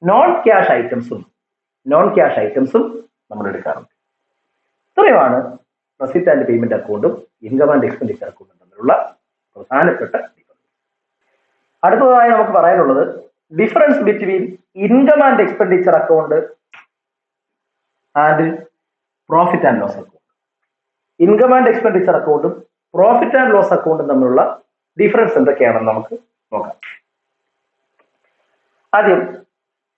നോൺ ക്യാഷ് ഐറ്റംസും നമ്മൾ എടുക്കാറുണ്ട്. ഇത്രയുമാണ് റെസിപ്റ്റ് ആൻഡ് പേയ്മെന്റ് അക്കൗണ്ടും ഇൻകം ആൻഡ് എക്സ്പെൻഡിച്ചർ അക്കൗണ്ടും തമ്മിലുള്ള പ്രധാനപ്പെട്ട ഡിഫറൻസ്. അടുത്തതായി നമുക്ക് പറയാനുള്ളത്, difference between income and expenditure account and profit and loss account. Income and expenditure അക്കൗണ്ടും പ്രോഫിറ്റ് ആൻഡ് ലോസ് അക്കൗണ്ടും തമ്മിലുള്ള ഡിഫറൻസ് എന്തൊക്കെയാണെന്ന് നമുക്ക് നോക്കാം. ആദ്യം,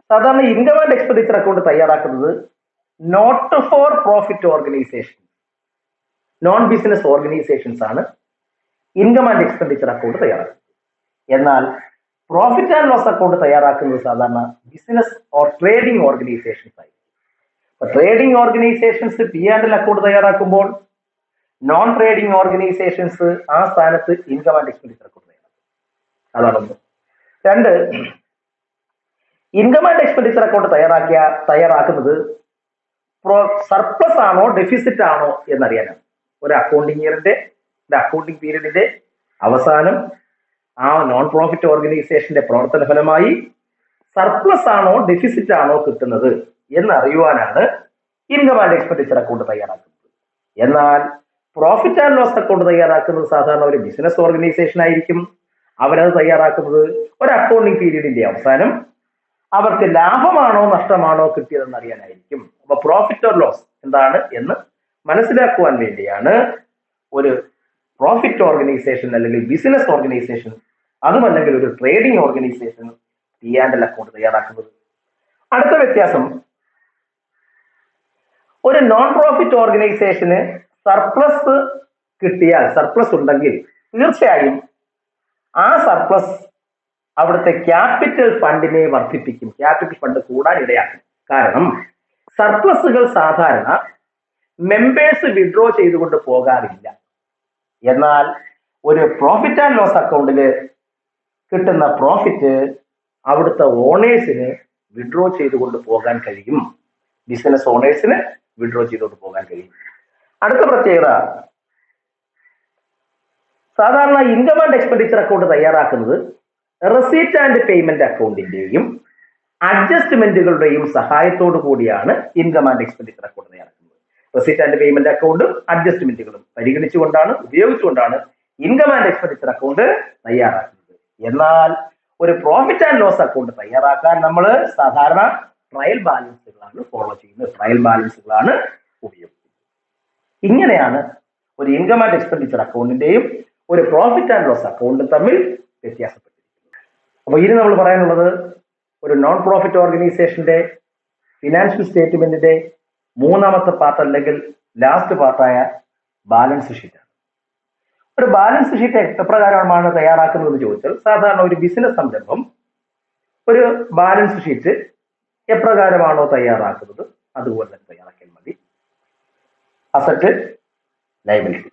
സാധാരണ ഇൻകം ആൻഡ് എക്സ്പെൻഡിച്ചർ അക്കൗണ്ട് തയ്യാറാക്കുന്നത് note for profit organisation, non business organisations ആണ് ഇൻകം ആൻഡ് എക്സ്പെൻഡിച്ചർ അക്കൗണ്ട് തയ്യാറാക്കുന്നത്. എന്നാൽ പ്രോഫിറ്റ് ആൻഡ് ലോസ് അക്കൗണ്ട് തയ്യാറാക്കുന്നത് സാധാരണ ബിസിനസ് ഓർ ട്രേഡിംഗ് ഓർഗനൈസേഷൻസ് ആയിരിക്കും. Trading organisations P and L account തയ്യാറാക്കുമ്പോൾ നോൺ ട്രേഡിംഗ് ഓർഗനൈസേഷൻസ് ആ സ്ഥാനത്ത് ഇൻകം ആൻഡ് എക്സ്പെൻഡിച്ചർ അക്കൗണ്ട് തയ്യാറാക്കും. അതാണൊന്ന്. രണ്ട്, ഇൻകം ആൻഡ് എക്സ്പെൻഡിച്ചർ അക്കൗണ്ട് തയ്യാറാക്കുന്നത് സർപ്ലസ് ആണോ ഡെഫിസിറ്റ് ആണോ എന്നറിയാനാണ്. ഒരു അക്കൗണ്ടിങ് പീരീഡിന്റെ അവസാനം ആ നോൺ പ്രോഫിറ്റ് ഓർഗനൈസേഷന്റെ പ്രവർത്തന ഫലമായി സർപ്ലസ് ആണോ ഡെഫിസിറ്റ് ആണോ കിട്ടുന്നത് എന്നറിയുവാനാണ് ഇൻകം ആൻഡ് എക്സ്പെൻഡിച്ചർ അക്കൗണ്ട് തയ്യാറാക്കുന്നത്. എന്നാൽ പ്രോഫിറ്റ് ആൻഡ് ലോസ് അക്കൗണ്ട് തയ്യാറാക്കുന്നത് സാധാരണ ഒരു ബിസിനസ് ഓർഗനൈസേഷൻ ആയിരിക്കും. അവരത് തയ്യാറാക്കുന്നത് ഒരു അക്കൗണ്ടിങ് പീരീഡിന്റെ അവസാനം അവർക്ക് ലാഭമാണോ നഷ്ടമാണോ കിട്ടിയതെന്ന് അറിയാനായിരിക്കും. അപ്പൊ പ്രോഫിറ്റ് ഓർ ലോസ് എന്താണ് എന്ന് മനസ്സിലാക്കുവാൻ വേണ്ടിയാണ് ഒരു പ്രോഫിറ്റ് ഓർഗനൈസേഷൻ അല്ലെങ്കിൽ ബിസിനസ് ഓർഗനൈസേഷൻ, അതുമല്ലെങ്കിൽ ഒരു trading organisation P and L account തയ്യാറാക്കുന്നത്. അടുത്ത വ്യത്യാസം, ഒരു നോൺ പ്രോഫിറ്റ് ഓർഗനൈസേഷന് സർപ്ലസ് കിട്ടിയാൽ, സർപ്ലസ് ഉണ്ടെങ്കിൽ തീർച്ചയായും ആ സർപ്ലസ് അവിടുത്തെ ക്യാപിറ്റൽ ഫണ്ടിനെ വർദ്ധിപ്പിക്കും, ക്യാപിറ്റൽ ഫണ്ട് കൂടാൻ ഇടയാക്കും. കാരണം സർപ്ലസുകൾ സാധാരണ മെമ്പേഴ്സ് വിഡ്രോ ചെയ്തുകൊണ്ട് പോകാറില്ല. എന്നാൽ ഒരു പ്രോഫിറ്റ് ആൻഡ് ലോസ് അക്കൗണ്ടില് കിട്ടുന്ന പ്രോഫിറ്റ് അവിടുത്തെ ഓണേഴ്സിന് വിഡ്രോ ചെയ്തുകൊണ്ട് പോകാൻ കഴിയും, ബിസിനസ് ഓണേഴ്സിന് വിഡ്രോ ചെയ്തുകൊണ്ട് പോകാൻ കഴിയും. അടുത്ത പ്രത്യേകത, സാധാരണ ഇൻകം ആൻഡ് എക്സ്പെൻഡിച്ചർ അക്കൗണ്ട് തയ്യാറാക്കുന്നത് റെസിപ്റ്റ് ആൻഡ് പേയ്മെന്റ് അക്കൗണ്ടിന്റെയും അഡ്ജസ്റ്റ്മെന്റുകളുടെയും സഹായത്തോടു കൂടിയാണ് ഇൻകം ആൻഡ് എക്സ്പെൻഡിച്ചർ അക്കൗണ്ട് തയ്യാറാക്കുന്നത്. റെസിപ്റ്റ് ആൻഡ് പേയ്മെന്റ് അക്കൗണ്ടും അഡ്ജസ്റ്റ്മെന്റുകളും ഉപയോഗിച്ചുകൊണ്ടാണ് ഇൻകം ആൻഡ് എക്സ്പെൻഡിച്ചർ അക്കൗണ്ട് തയ്യാറാക്കുന്നത്. എന്നാൽ ഒരു പ്രോഫിറ്റ് ആൻഡ് ലോസ് അക്കൗണ്ട് തയ്യാറാക്കാൻ നമ്മൾ സാധാരണ ട്രയൽ ബാലൻസുകളാണ് ഫോളോ ചെയ്യുന്നത്, ട്രയൽ ബാലൻസുകളാണ് ഉപയോഗിക്കുന്നത്. ഇങ്ങനെയാണ് ഒരു ഇൻകം ആൻഡ് എക്സ്പെൻഡിച്ചർ അക്കൗണ്ടിന്റെയും ഒരു പ്രോഫിറ്റ് ആൻഡ് ലോസ് അക്കൗണ്ടും തമ്മിൽ വ്യത്യാസപ്പെട്ടിരിക്കുന്നത്. അപ്പൊ ഇനി നമ്മൾ പറയാനുള്ളത്, ഒരു നോൺ പ്രോഫിറ്റ് ഓർഗനൈസേഷന്റെ ഫിനാൻഷ്യൽ സ്റ്റേറ്റ്മെന്റിന്റെ മൂന്നാമത്തെ പാർട്ട് അല്ലെങ്കിൽ ലാസ്റ്റ് പാർട്ടായ ബാലൻസ് ഷീറ്റാണ്. ഒരു ബാലൻസ് ഷീറ്റ് എപ്രകാരമാണ് തയ്യാറാക്കുന്നത് എന്ന് ചോദിച്ചാൽ, സാധാരണ ഒരു ബിസിനസ് സംരംഭം ഒരു ബാലൻസ് ഷീറ്റ് എപ്രകാരമാണോ തയ്യാറാക്കുന്നത് അതുപോലെ തന്നെ തയ്യാറാക്കിയാൽ മതി. അസറ്റ്, ലയബിലിറ്റി,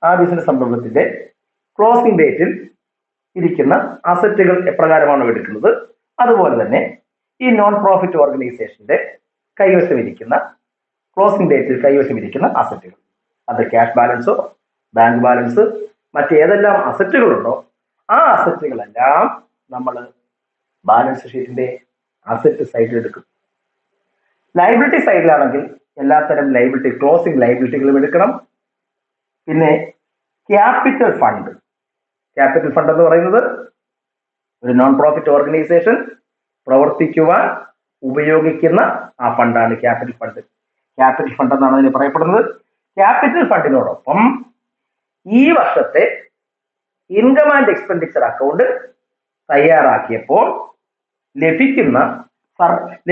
ആ ബിസിനസ് സംരംഭത്തിന്റെ ക്ലോസിംഗ് ഡേറ്റിൽ ഇരിക്കുന്ന അസറ്റുകൾ എപ്രകാരമാണോ എടുക്കുന്നത് അതുപോലെ തന്നെ ഈ നോൺ പ്രോഫിറ്റ് ഓർഗനൈസേഷന്റെ ക്ലോസിംഗ് ഡേറ്റിൽ കൈവശം ഇരിക്കുന്ന അസറ്റുകൾ, അത് ക്യാഷ് ബാലൻസോ ബാങ്ക് ബാലൻസ്, മറ്റേതെല്ലാം അസറ്റുകളുണ്ടോ ആ അസറ്റുകളെല്ലാം നമ്മൾ ബാലൻസ് ഷീറ്റിന്റെ അസറ്റ് സൈഡിൽ എടുക്കും. ലയബിലിറ്റി സൈഡിലാണെങ്കിൽ എല്ലാത്തരം ലയബിലിറ്റി, ക്ലോസിംഗ് ലയബിലിറ്റികളും എടുക്കണം. പിന്നെ ക്യാപിറ്റൽ ഫണ്ട് എന്ന് പറയുന്നത് ഒരു നോൺ പ്രോഫിറ്റ് ഓർഗനൈസേഷൻ പ്രവർത്തിക്കുവാൻ ഉപയോഗിക്കുന്ന ആ ഫണ്ടാണ് ക്യാപിറ്റൽ ഫണ്ട്. ക്യാപിറ്റൽ ഫണ്ട് എന്നാണ് അതിന് പറയപ്പെടുന്നത്. ക്യാപിറ്റൽ ഫണ്ടിനോടൊപ്പം ഈ വർഷത്തെ ഇൻകം ആൻഡ് എക്സ്പെൻഡിച്ചർ അക്കൗണ്ട് തയ്യാറാക്കിയപ്പോൾ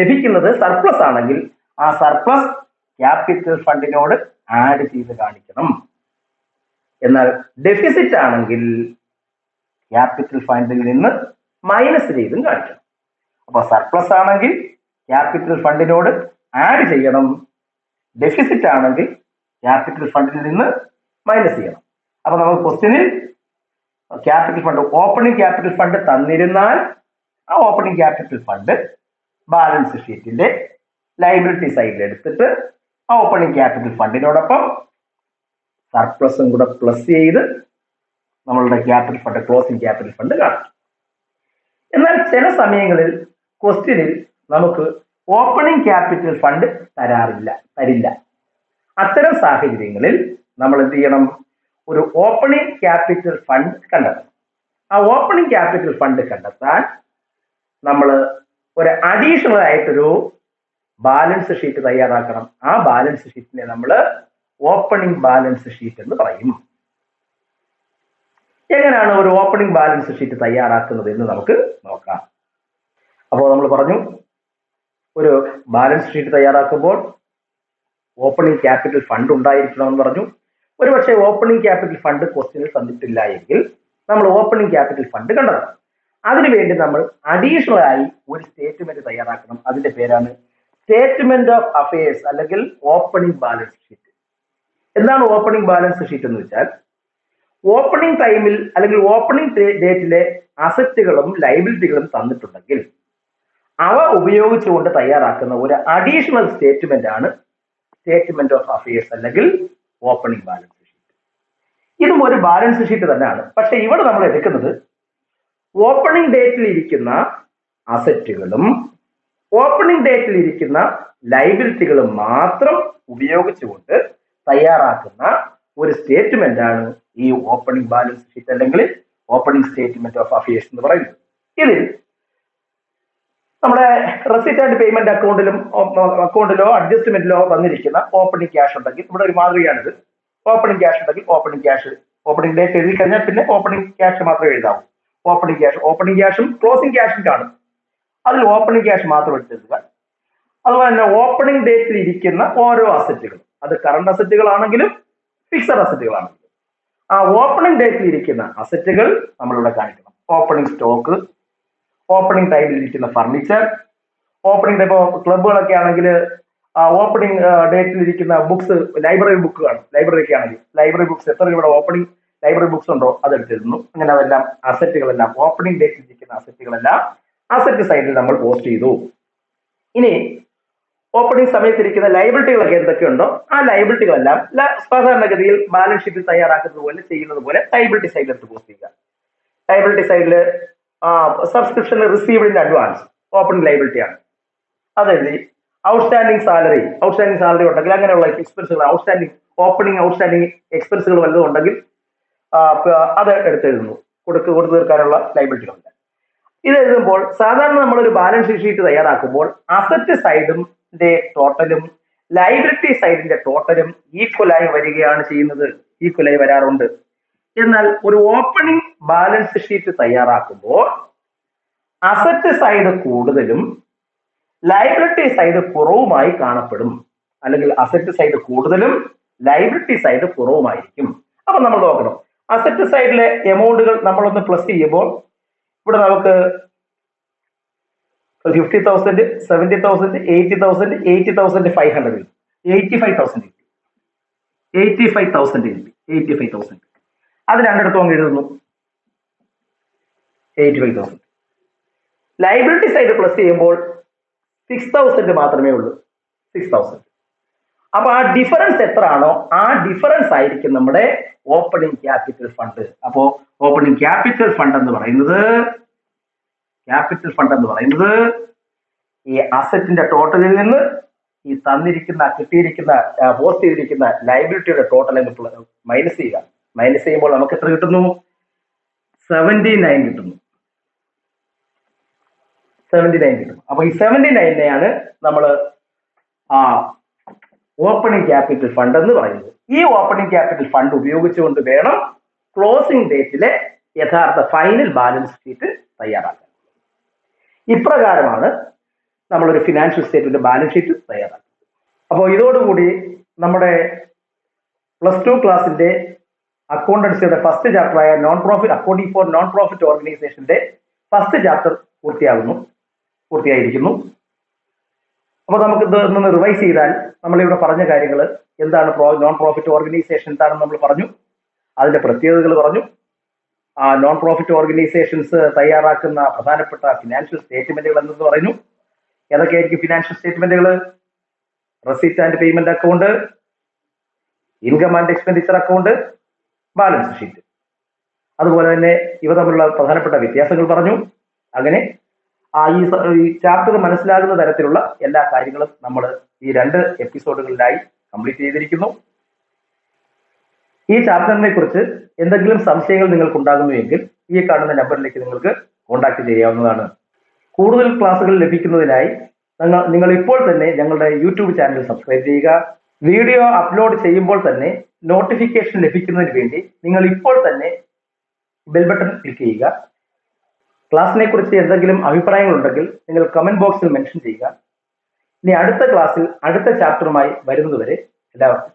ലഭിക്കുന്നത് സർപ്ലസ് ആണെങ്കിൽ ആ സർപ്ലസ് ക്യാപിറ്റൽ ഫണ്ടിനോട് ആഡ് ചെയ്ത് കാണിക്കണം. എന്നാൽ ഡെഫിസിറ്റ് ആണെങ്കിൽ ക്യാപിറ്റൽ ഫണ്ടിൽ നിന്ന് മൈനസ് ചെയ്തും കാണിക്കണം. അപ്പൊ സർപ്ലസ് ആണെങ്കിൽ ക്യാപിറ്റൽ ഫണ്ടിനോട് ആഡ് ചെയ്യണം, ഡെഫിസിറ്റ് ആണെങ്കിൽ ക്യാപിറ്റൽ ഫണ്ടിൽ നിന്ന് മൈനസ് ചെയ്യണം. അപ്പൊ നമുക്ക് ക്വസ്റ്റ്യനിൽ capital fund, opening capital fund തന്നിരുന്നാൽ ആ ഓപ്പണിംഗ് ക്യാപിറ്റൽ ഫണ്ട് ബാലൻസ് ഷീറ്റിന്റെ ലയബിലിറ്റി സൈഡിൽ എടുത്തിട്ട് ആ ഓപ്പണിംഗ് ക്യാപിറ്റൽ ഫണ്ടിനോടൊപ്പം സർപ്ലസും കൂടെ പ്ലസ് ചെയ്ത് നമ്മളുടെ capital fund, closing capital fund കാണിക്കും. എന്നാൽ ചില സമയങ്ങളിൽ ക്വസ്റ്റ്യനിൽ നമുക്ക് ഓപ്പണിംഗ് ക്യാപിറ്റൽ ഫണ്ട് തരില്ല. അത്തരം സാഹചര്യങ്ങളിൽ നമ്മൾ എന്ത് ചെയ്യണം? ഒരു ഓപ്പണിംഗ് ക്യാപിറ്റൽ ഫണ്ട് കണ്ടെത്തണം. ആ ഓപ്പണിംഗ് ക്യാപിറ്റൽ ഫണ്ട് കണ്ടെത്താൻ നമ്മൾ ഒരു അഡീഷണൽ ആയിട്ടൊരു ബാലൻസ് ഷീറ്റ് തയ്യാറാക്കണം. ആ ബാലൻസ് ഷീറ്റിനെ നമ്മൾ ഓപ്പണിംഗ് ബാലൻസ് ഷീറ്റ് എന്ന് പറയും. എങ്ങനെയാണ് ഒരു ഓപ്പണിംഗ് ബാലൻസ് ഷീറ്റ് തയ്യാറാക്കുന്നത് എന്ന് നമുക്ക് നോക്കാം. അപ്പോൾ നമ്മൾ പറഞ്ഞു, ഒരു ബാലൻസ് ഷീറ്റ് തയ്യാറാക്കുമ്പോൾ ഓപ്പണിംഗ് ക്യാപിറ്റൽ ഫണ്ട് ഉണ്ടായിരിക്കണമെന്ന് പറഞ്ഞു. ഒരുപക്ഷെ ഓപ്പണിംഗ് ക്യാപിറ്റൽ ഫണ്ട് ക്വസ്റ്റ്യനിൽ തന്നിട്ടില്ല എങ്കിൽ നമ്മൾ ഓപ്പണിംഗ് ക്യാപിറ്റൽ ഫണ്ട് കണ്ടെത്തണം. അതിനുവേണ്ടി നമ്മൾ അഡീഷണൽ ആയി ഒരു സ്റ്റേറ്റ്മെന്റ് തയ്യാറാക്കണം. അതിന്റെ പേരാണ് സ്റ്റേറ്റ്മെന്റ് ഓഫ് അഫയേഴ്സ് അല്ലെങ്കിൽ ഓപ്പണിംഗ് ബാലൻസ് ഷീറ്റ്. എന്താണ് ഓപ്പണിംഗ് ബാലൻസ് ഷീറ്റ് എന്ന് വെച്ചാൽ, ഓപ്പണിംഗ് ടൈമിൽ അല്ലെങ്കിൽ ഓപ്പണിംഗ് ഡേറ്റിലെ അസറ്റുകളും ലയബിലിറ്റികളും തന്നിട്ടുണ്ടെങ്കിൽ അവ ഉപയോഗിച്ചുകൊണ്ട് തയ്യാറാക്കുന്ന ഒരു അഡീഷണൽ സ്റ്റേറ്റ്മെന്റ് ആണ് സ്റ്റേറ്റ്മെന്റ് ഓഫ് അഫയേഴ്സ് അല്ലെങ്കിൽ ഓപ്പണിംഗ് ബാലൻസ് ഷീറ്റ്. ഇതും ഒരു ബാലൻസ് ഷീറ്റ് തന്നെയാണ്. പക്ഷെ ഇവിടെ നമ്മൾ എടുക്കുന്നത് ഓപ്പണിംഗ് ഡേറ്റിൽ ഇരിക്കുന്ന അസറ്റുകളും ഓപ്പണിംഗ് ഡേറ്റിൽ ഇരിക്കുന്ന ലയബിലിറ്റികളും മാത്രം ഉപയോഗിച്ചുകൊണ്ട് തയ്യാറാക്കുന്ന ഒരു സ്റ്റേറ്റ്മെന്റ് ആണ് ഈ ഓപ്പണിംഗ് ബാലൻസ് ഷീറ്റ് അല്ലെങ്കിൽ ഓപ്പണിംഗ് സ്റ്റേറ്റ്മെന്റ് ഓഫ് അഫയേഴ്സ് എന്ന് പറയുന്നത്. ഇതിൽ നമ്മുടെ റെസിപ്റ്റ് ആൻഡ് പേയ്മെന്റ് അക്കൗണ്ടിലോ അഡ്ജസ്റ്റ്മെന്റിലോ വന്നിരിക്കുന്ന ഓപ്പണിംഗ് ക്യാഷ് ഉണ്ടെങ്കിൽ, ഇവിടെ ഒരു മാതൃകയാണിത്. ഓപ്പണിംഗ് ക്യാഷ് ഉണ്ടെങ്കിൽ ഓപ്പണിംഗ് ഡേറ്റ് എഴുതി കഴിഞ്ഞാൽ പിന്നെ ഓപ്പണിംഗ് ക്യാഷ് മാത്രമേ എഴുതാവൂ. ഓപ്പണിംഗ് ക്യാഷും ക്ലോസിംഗ് ക്യാഷും കാണും. അതിൽ ഓപ്പണിംഗ് ക്യാഷ് മാത്രം എടുത്തെഴുതുക. അതുപോലെ തന്നെ ഓപ്പണിംഗ് ഡേറ്റിൽ ഇരിക്കുന്ന ഓരോ അസറ്റുകളും, അത് കറണ്ട് അസറ്റുകളാണെങ്കിലും ഫിക്സഡ് അസറ്റുകളാണെങ്കിലും, ആ ഓപ്പണിംഗ് ഡേറ്റിൽ ഇരിക്കുന്ന അസറ്റുകൾ നമ്മളിവിടെ കാണിക്കണം. ഓപ്പണിംഗ് സ്റ്റോക്ക്, ഓപ്പണിംഗ് ടൈമിൽ ഇരിക്കുന്ന ഫർണിച്ചർ, ഓപ്പണിംഗ് ഇപ്പോൾ ക്ലബുകളൊക്കെ ആണെങ്കിൽ ഓപ്പണിംഗ് ഡേറ്റിൽ ഇരിക്കുന്ന ബുക്സ്, ലൈബ്രറി ബുക്ക് കാണും. ലൈബ്രറിയൊക്കെ ആണെങ്കിൽ ലൈബ്രറി ബുക്സ് എത്ര ഇവിടെ ഓപ്പണിംഗ് ലൈബ്രറി ബുക്സ് ഉണ്ടോ അതെടുത്തിരുന്നു. അങ്ങനെ അതെല്ലാം അസറ്റുകളെല്ലാം ഓപ്പണിംഗ് ഡേറ്റിൽ ഇരിക്കുന്ന അസറ്റുകളെല്ലാം അസറ്റ് സൈഡിൽ നമ്മൾ പോസ്റ്റ് ചെയ്തു. ഇനി ഓപ്പണിംഗ് സമയത്തിരിക്കുന്ന ലയബിലിറ്റികളൊക്കെ എന്തൊക്കെയുണ്ടോ ആ ലയബിലിറ്റികളെല്ലാം സാധാരണഗതിയിൽ ബാലൻസ് ഷീറ്റിൽ ചെയ്യുന്നത് പോലെ ലയബിലിറ്റി സൈഡിൽ എടുത്ത് പോസ്റ്റ് ചെയ്യുക. ലയബിലിറ്റി സൈഡിൽ subscription received in advance opening liability ആണ്. അതെഴുതി. ഔട്ട്സ്റ്റാൻഡിംഗ് സാലറി ഉണ്ടെങ്കിൽ അങ്ങനെയുള്ള എക്സ്പെൻസുകൾ, ഔട്ട്സ്റ്റാൻഡിംഗ് എക്സ്പെൻസുകൾ വല്ലതും ഉണ്ടെങ്കിൽ അത് എടുത്തെഴുതുന്നു. കൊടുത്തു തീർക്കാനുള്ള ലയബിലിറ്റികളുണ്ട്. ഇത് എഴുതുമ്പോൾ സാധാരണ നമ്മളൊരു ബാലൻസ് ഷീറ്റ് തയ്യാറാക്കുമ്പോൾ അസറ്റ് സൈഡിന്റെ ടോട്ടലും ലയബിലിറ്റി സൈഡിന്റെ ടോട്ടലും ഈക്വലായി വരികയാണ് ചെയ്യുന്നത്. ഈക്വലായി വരാറുണ്ട്. എന്നാൽ ഒരു ഓപ്പണിംഗ് ബാലൻസ് ഷീറ്റ് തയ്യാറാക്കുമ്പോൾ അസറ്റ് സൈഡ് കൂടുതലും ലയബിലിറ്റി സൈഡ് കുറവുമായി കാണപ്പെടും. അല്ലെങ്കിൽ അസറ്റ് സൈഡ് കൂടുതലും ലയബിലിറ്റി സൈഡ് കുറവുമായിരിക്കും. അപ്പൊ നമ്മൾ നോക്കണം, അസറ്റ് സൈഡിലെ എമൗണ്ടുകൾ നമ്മളൊന്ന് പ്ലസ് ചെയ്യുമ്പോൾ ഇവിടെ നമുക്ക് 50,000, 70,000, 80,000, 80,500, 85,000 അത് രണ്ടിടത്തും അങ്ങ് എഴുതുന്നു. 85,000. ലയബിലിറ്റി സൈഡ് പ്ലസ് ചെയ്യുമ്പോൾ 6,000 മാത്രമേ ഉള്ളൂ. 6,000. അപ്പൊ ആ ഡിഫറൻസ് എത്ര ആണോ ആ ഡിഫറൻസ് ആയിരിക്കും നമ്മുടെ ഓപ്പണിംഗ് ക്യാപിറ്റൽ ഫണ്ട്. അപ്പോ ഓപ്പണിംഗ് ക്യാപിറ്റൽ ഫണ്ട് എന്ന് പറയുന്നത് ഈ അസറ്റിന്റെ ടോട്ടലിൽ നിന്ന് ഈ കിട്ടിയിരിക്കുന്ന പോസ്റ്റ് ചെയ്തിരിക്കുന്ന ലയബിലിറ്റിയുടെ ടോട്ടൽ മൈനസ് ചെയ്യുക. മൈനസ് ചെയ്യുമ്പോൾ നമുക്ക് എത്ര കിട്ടുന്നു? 79 കിട്ടുന്നു. 79 കിട്ടും. അപ്പൊ ഈ 79നെയാണ് നമ്മൾ ഓപ്പണിംഗ് ക്യാപിറ്റൽ ഫണ്ട് എന്ന് പറയുന്നത്. ഈ ഓപ്പണിംഗ് ക്യാപിറ്റൽ ഫണ്ട് ഉപയോഗിച്ചുകൊണ്ട് വേണം ക്ലോസിംഗ് ഡേറ്റിലെ യഥാർത്ഥ ഫൈനൽ ബാലൻസ് ഷീറ്റ് തയ്യാറാക്കാൻ. ഇപ്രകാരമാണ് നമ്മളൊരു ഫിനാൻഷ്യൽ സ്റ്റേറ്റ്മെന്റ് ബാലൻസ് ഷീറ്റ് തയ്യാറാക്കുന്നത്. അപ്പോൾ ഇതോടുകൂടി നമ്മുടെ +2 ക്ലാസിന്റെ അക്കൗണ്ടൻസിയുടെ ഫസ്റ്റ് ചാപ്റ്ററായ അക്കൗണ്ടിംഗ് ഫോർ നോൺ പ്രോഫിറ്റ് ഓർഗനൈസേഷന്റെ ഫസ്റ്റ് ചാപ്റ്റർ പൂർത്തിയായിരിക്കുന്നു. അപ്പോൾ നമുക്ക് ഇതൊന്ന് റിവൈസ് ചെയ്താൽ നമ്മളിവിടെ പറഞ്ഞ കാര്യങ്ങൾ എന്താണ് നോൺ പ്രോഫിറ്റ് ഓർഗനൈസേഷൻ എന്താണെന്ന് നമ്മൾ പറഞ്ഞു, അതിന്റെ പ്രത്യേകതകൾ പറഞ്ഞു, നോൺ പ്രോഫിറ്റ് ഓർഗനൈസേഷൻസ് തയ്യാറാക്കുന്ന പ്രധാനപ്പെട്ട ഫിനാൻഷ്യൽ സ്റ്റേറ്റ്മെന്റുകൾ എന്തെന്ന് പറഞ്ഞു. ഏതൊക്കെയായിരിക്കും ഫിനാൻഷ്യൽ സ്റ്റേറ്റ്മെന്റുകൾ? Receipt and payment account, income and expenditure account, balance sheet. അതുപോലെ തന്നെ ഇവ തമ്മിലുള്ള പ്രധാനപ്പെട്ട വ്യത്യാസങ്ങൾ പറഞ്ഞു. അങ്ങനെ ഈ ചാപ്റ്റർ മനസ്സിലാകുന്ന തരത്തിലുള്ള എല്ലാ കാര്യങ്ങളും നമ്മൾ ഈ 2 എപ്പിസോഡുകളിലായി കംപ്ലീറ്റ് ചെയ്തിരിക്കുന്നു. ഈ ചാപ്റ്ററിനെ കുറിച്ച് എന്തെങ്കിലും സംശയങ്ങൾ നിങ്ങൾക്ക് ഉണ്ടാകുന്നുവെങ്കിൽ ഈ കാണുന്ന നമ്പറിലേക്ക് നിങ്ങൾക്ക് കോൺടാക്ട് ചെയ്യാവുന്നതാണ്. കൂടുതൽ ക്ലാസ്സുകൾ ലഭിക്കുന്നതിനായി നിങ്ങൾ ഇപ്പോൾ തന്നെ ഞങ്ങളുടെ യൂട്യൂബ് ചാനൽ സബ്സ്ക്രൈബ് ചെയ്യുക. വീഡിയോ അപ്ലോഡ് ചെയ്യുമ്പോൾ തന്നെ നോട്ടിഫിക്കേഷൻ ലഭിക്കുന്നതിന് വേണ്ടി നിങ്ങൾ ഇപ്പോൾ തന്നെ ബെൽ ബട്ടൺ ക്ലിക്ക് ചെയ്യുക. ക്ലാസ്സിനെ കുറിച്ച് എന്തെങ്കിലും അഭിപ്രായങ്ങൾ ഉണ്ടെങ്കിൽ നിങ്ങൾ കമന്റ് ബോക്സിൽ മെൻഷൻ ചെയ്യുക. ഇനി അടുത്ത ക്ലാസ്സിൽ അടുത്ത ചാപ്റ്ററുമായി വരുന്നതുവരെ എല്ലാവർക്കും